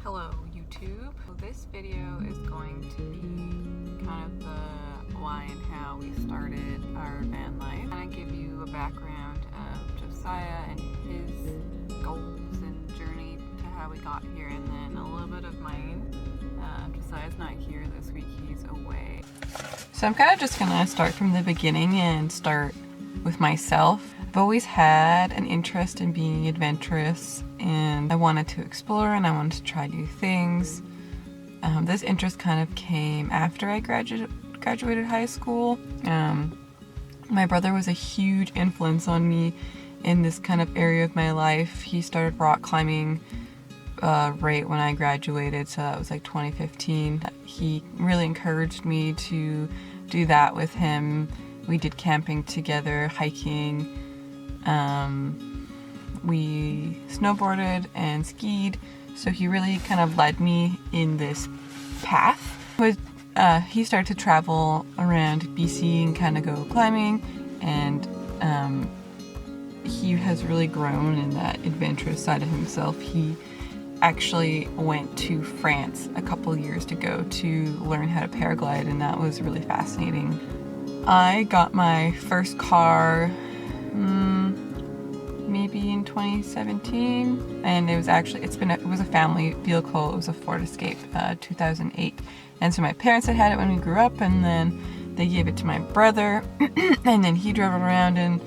Hello YouTube. This video is going to be kind of the why and how we started our van life. And I give you a background of Josiah and his goals and journey to how we got here, and then a little bit of mine. Josiah's not here this week, he's away. So I'm kind of just gonna start from the beginning and start with myself. I've always had an interest in being adventurous, and I wanted to explore and I wanted to try new things. This interest kind of came after I graduated high school. My brother was a huge influence on me in this kind of area of my life. He started rock climbing right when I graduated, so that was like 2015. He really encouraged me to do that with him. We did camping together, hiking, we snowboarded and skied, so he really kind of led me in this path. He started to travel around BC and kind of go climbing, and he has really grown in that adventurous side of himself. He actually went to France a couple years ago to learn how to paraglide, and that was really fascinating. I got my first car maybe in 2017, and it was a family vehicle. It was a Ford Escape 2008, and so my parents had it when we grew up, and then they gave it to my brother and then he drove it around and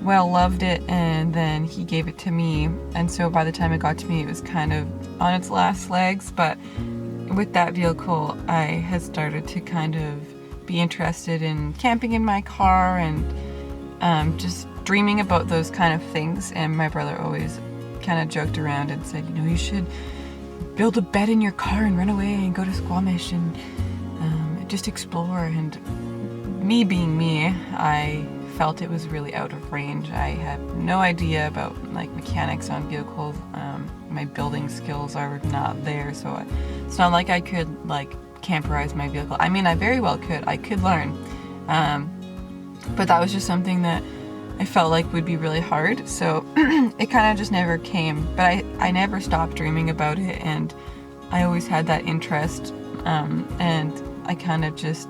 loved it, and then he gave it to me, and so by the time it got to me it was kind of on its last legs. But with that vehicle I had started to kind of be interested in camping in my car and just dreaming about those kind of things. And my brother always kind of joked around and said, you should build a bed in your car and run away and go to Squamish and just explore. And me being me, I felt it was really out of range. I had no idea about like mechanics on vehicles. My building skills are not there, so it's not like I could like camperize my vehicle. I mean, I very well could. I could learn, but that was just something that I felt like would be really hard, so it kind of just never came. But I never stopped dreaming about it, and I always had that interest, and I kind of just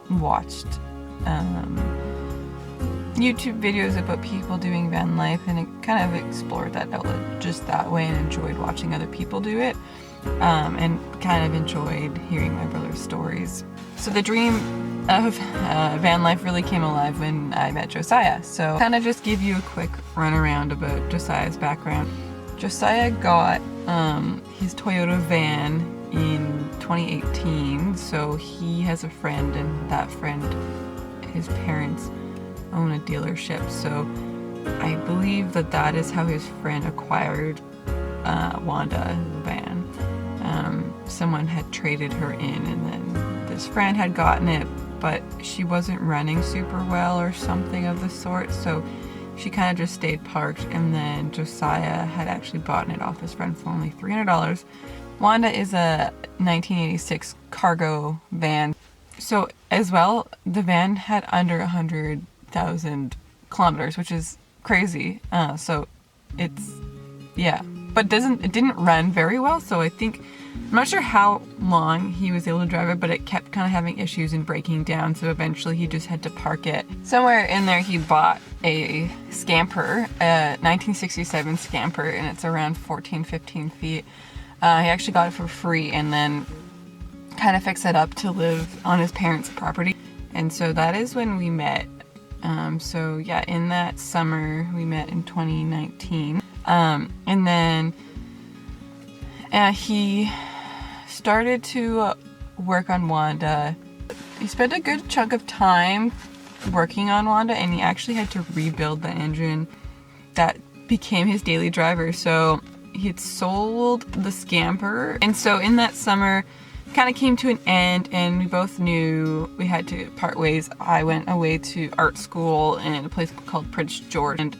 watched YouTube videos about people doing van life, and it kind of explored that outlet just that way and enjoyed watching other people do it, and kind of enjoyed hearing my brother's stories. So the dream of van life really came alive when I met Josiah. So kind of just give you a quick run around about Josiah's background. Josiah got his Toyota van in 2018, so he has a friend, and that friend, his parents own a dealership, so I believe that is how his friend acquired Wanda, the van. Someone had traded her in, and then this friend had gotten it, but she wasn't running super well or something of the sort, so she kind of just stayed parked, and then Josiah had actually bought it off his friend for only $300. Wanda is a 1986 cargo van, so as well, the van had under 100,000 kilometers, which is crazy. So it's, yeah, but it didn't run very well, so I'm not sure how long he was able to drive it, but it kept kind of having issues and breaking down, so eventually he just had to park it. Somewhere in there he bought a Scamper, a 1967 Scamper, and it's around 15 feet. He actually got it for free and then kind of fixed it up to live on his parents' property, and so that is when we met. So yeah, in that summer we met in 2019, and then he started to work on Wanda. He spent a good chunk of time working on Wanda, and he actually had to rebuild the engine that became his daily driver. So he had sold the Scamper, and so in that summer kind of came to an end, and we both knew we had to part ways. I went away to art school in a place called Prince George, and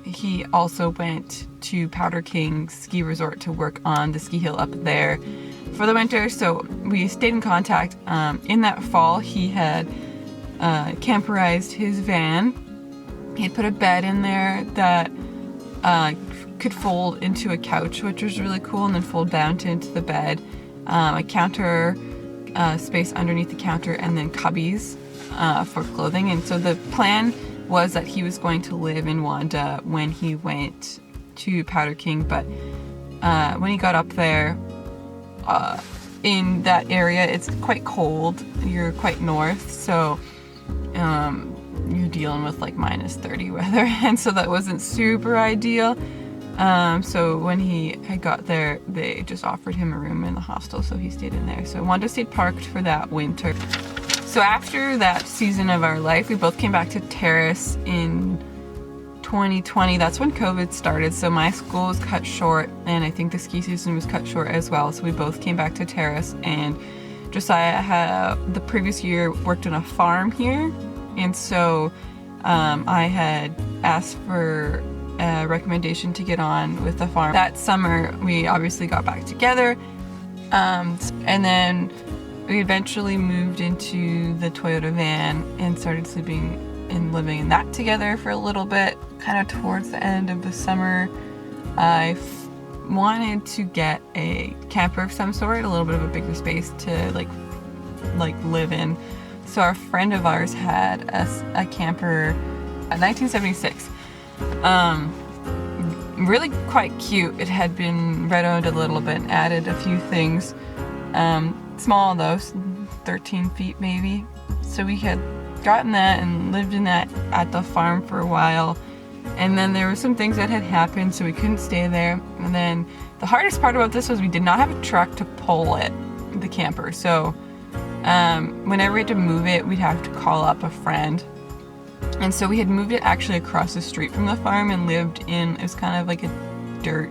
he also went to Powder King Ski Resort to work on the ski hill up there for the winter, so we stayed in contact. In that fall he had camperized his van. He had put a bed in there that could fold into a couch, which was really cool, and then fold down into the bed, a counter space underneath the counter, and then cubbies for clothing. And so the plan was that he was going to live in Wanda when he went to Powder King, but when he got up there, in that area, it's quite cold. You're quite north, so you're dealing with like minus 30 weather, and so that wasn't super ideal. So when he had got there, they just offered him a room in the hostel, so he stayed in there. So Wanda stayed parked for that winter. So after that season of our life, we both came back to Terrace in 2020. That's when COVID started, so my school was cut short, and I think the ski season was cut short as well. So we both came back to Terrace, and Josiah had the previous year worked on a farm here, and so I had asked for a recommendation to get on with the farm. That summer we obviously got back together, and then we eventually moved into the Toyota van and started sleeping and living in that together for a little bit. Kind of towards the end of the summer, I wanted to get a camper of some sort, a little bit of a bigger space to like live in. So our friend of ours had a camper, a 1976. Really quite cute. It had been renovated a little bit and added a few things. Small though, 13 feet maybe. So we had gotten that and lived in that at the farm for a while. And then there were some things that had happened, so we couldn't stay there. And then the hardest part about this was we did not have a truck to pull it, the camper. So whenever we had to move it, we'd have to call up a friend. And so we had moved it actually across the street from the farm and lived in, it was kind of like a dirt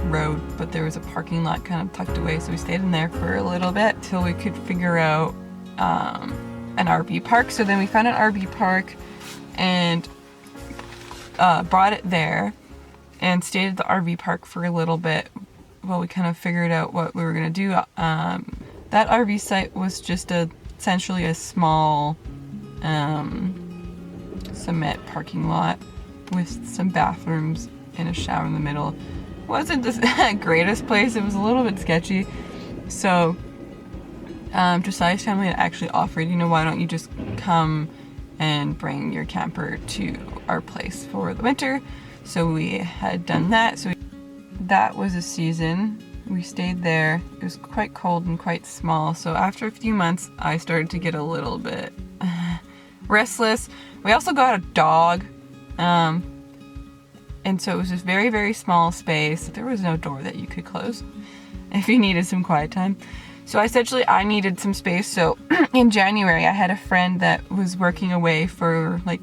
road, but there was a parking lot kind of tucked away. So we stayed in there for a little bit till we could figure out an RV park. So then we found an RV park and brought it there and stayed at the RV park for a little bit while we kind of figured out what we were going to do. That RV site was just essentially a small cement parking lot with some bathrooms and a shower in the middle. Wasn't the greatest place. It was a little bit sketchy. So Josiah's family had actually offered, why don't you just come and bring your camper to our place for the winter. So we had done that. So that was a season. We stayed there. It was quite cold and quite small. So after a few months, I started to get a little bit restless. We also got a dog. And so it was this very, very small space. There was no door that you could close if you needed some quiet time. So essentially I needed some space. So in January, I had a friend that was working away for like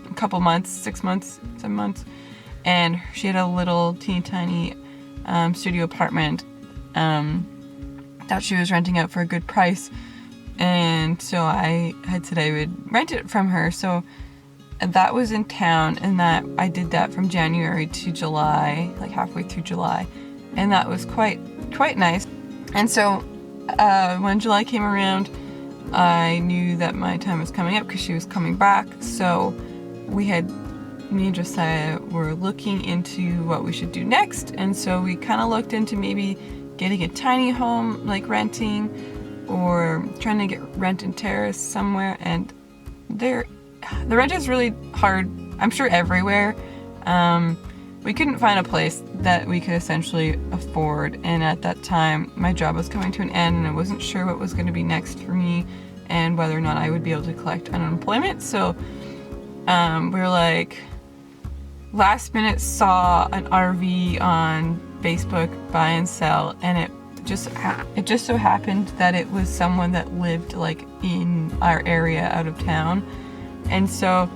a couple months, 6 months, 7 months. And she had a little teeny tiny studio apartment that she was renting out for a good price. And so I had said I would rent it from her. So that was in town, and that I did that from January to July, like halfway through July. And that was quite nice. And so when July came around, I knew that my time was coming up because she was coming back. So me and Josiah were looking into what we should do next. And so we kind of looked into maybe getting a tiny home, like renting, or trying to get rent in Terrace somewhere. And the rent is really hard, I'm sure everywhere. We couldn't find a place that we could essentially afford, and at that time my job was coming to an end and I wasn't sure what was going to be next for me and whether or not I would be able to collect unemployment. So we were like, last minute saw an RV on Facebook, buy and sell, and it just so happened that it was someone that lived like in our area out of town. And so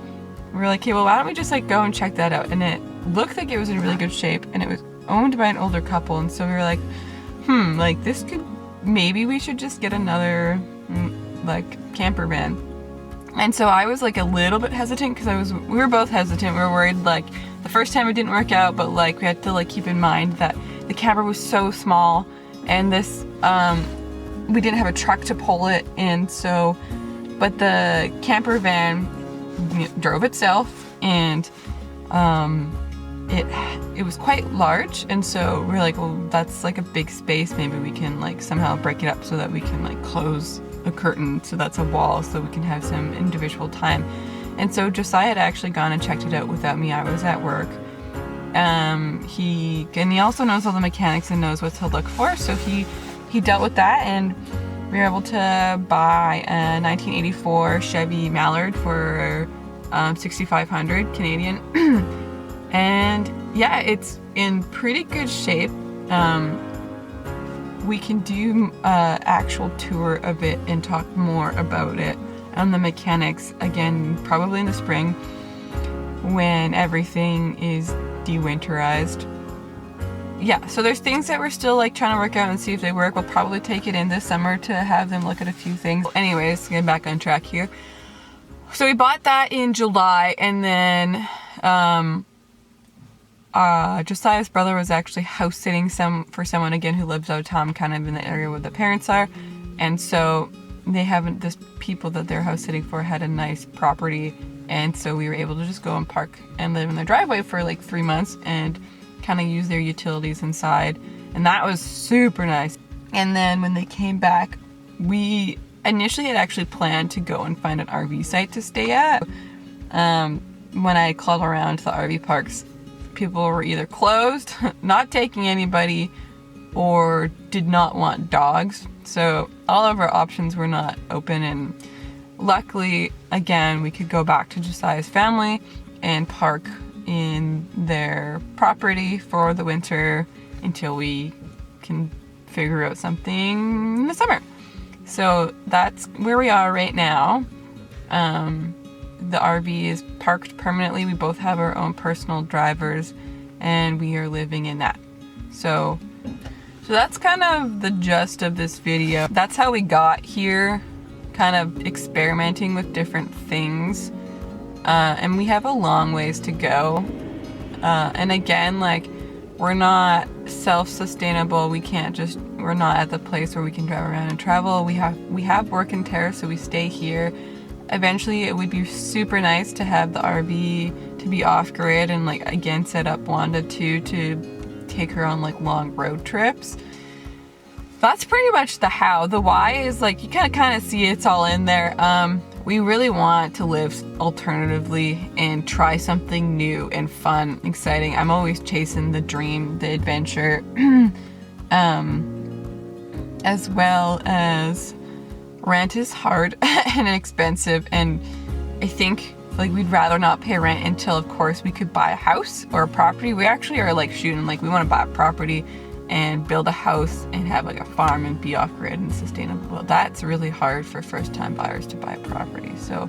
we were like, okay, well, why don't we just like go and check that out? And it looked like it was in really good shape, and it was owned by an older couple. And so we were like, like this maybe we should just get another like camper van. And so I was like a little bit hesitant because we were both hesitant. We were worried like the first time it didn't work out, but like we had to like keep in mind that the camper was so small, and this we didn't have a truck to pull it in. So, but the camper van drove itself, and it was quite large, and so we're like, well, that's like a big space. Maybe we can like somehow break it up so that we can like close a curtain, so that's a wall, so we can have some individual time. And so Josiah had actually gone and checked it out without me. I was at work. He also knows all the mechanics and knows what to look for, so he dealt with that, and we were able to buy a 1984 Chevy Mallard for 6,500 Canadian. And yeah, it's in pretty good shape. We can do an actual tour of it and talk more about it and the mechanics again, probably in the spring when everything is dewinterized. Yeah, so there's things that we're still like trying to work out and see if they work. We'll probably take it in this summer to have them look at a few things. Anyways, getting back on track here. So we bought that in July, and then Josiah's brother was actually house sitting for someone again who lives out of town, kind of in the area where the parents are, and so this people that they're house sitting for had a nice property, and so we were able to just go and park and live in their driveway for like 3 months and kind of use their utilities inside, and that was super nice. And then when they came back, we initially had actually planned to go and find an RV site to stay at. When I called around to the RV parks, people were either closed, not taking anybody, or did not want dogs. So all of our options were not open, and luckily, again, we could go back to Josiah's family and park in their property for the winter until we can figure out something in the summer. So that's where we are right now. The RV is parked permanently. We both have our own personal drivers, and we are living in that. So that's kind of the gist of this video. That's how we got here, kind of experimenting with different things. And we have a long ways to go. And again, like, we're not self-sustainable. We're not at the place where we can drive around and travel. We have work in Terrace, so we stay here. Eventually, it would be super nice to have the RV to be off-grid and, like, again, set up Wanda too to take her on, like, long road trips. That's pretty much the how. The why is, like, you kind of see it's all in there. We really want to live alternatively and try something new and fun, exciting. I'm always chasing the dream, the adventure, as well as rent is hard and expensive, and I think like we'd rather not pay rent until, of course, we could buy a house or a property. We actually are like shooting, like we want to buy a property and build a house and have like a farm and be off-grid and sustainable. Well, that's really hard for first-time buyers to buy a property. So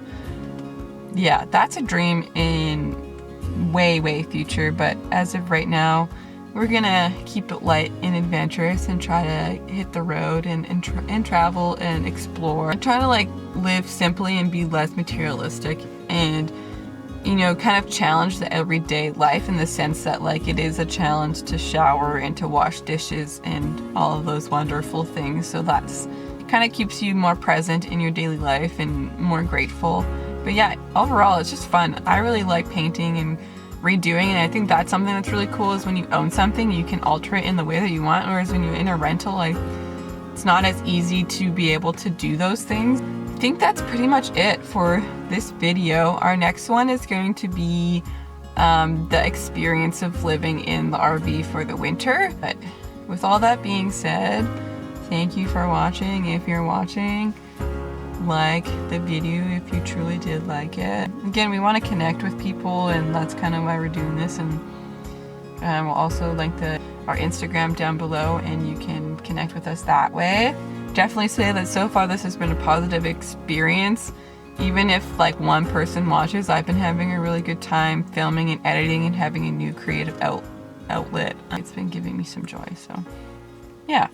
yeah, that's a dream in way future, but as of right now, we're gonna keep it light and adventurous and try to hit the road and travel and explore. And try to like live simply and be less materialistic, and you know, kind of challenge the everyday life in the sense that like it is a challenge to shower and to wash dishes and all of those wonderful things. So that's kind of keeps you more present in your daily life and more grateful. But yeah, overall it's just fun. I really like painting and redoing, and I think that's something that's really cool is when you own something, you can alter it in the way that you want, whereas when you're in a rental, like it's not as easy to be able to do those things. I think that's pretty much it for this video. Our next one is going to be the experience of living in the RV for the winter. But with all that being said, thank you for watching. If you're watching, like the video if you truly did like it. Again, we want to connect with people, and that's kind of why we're doing this, and we'll also link our Instagram down below, and you can connect with us that way. Definitely say that so far this has been a positive experience. Even if like one person watches, I've been having a really good time filming and editing and having a new creative outlet. It's been giving me some joy, so yeah.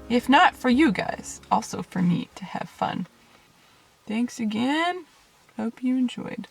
If not for you guys, also for me to have fun. Thanks again. Hope you enjoyed.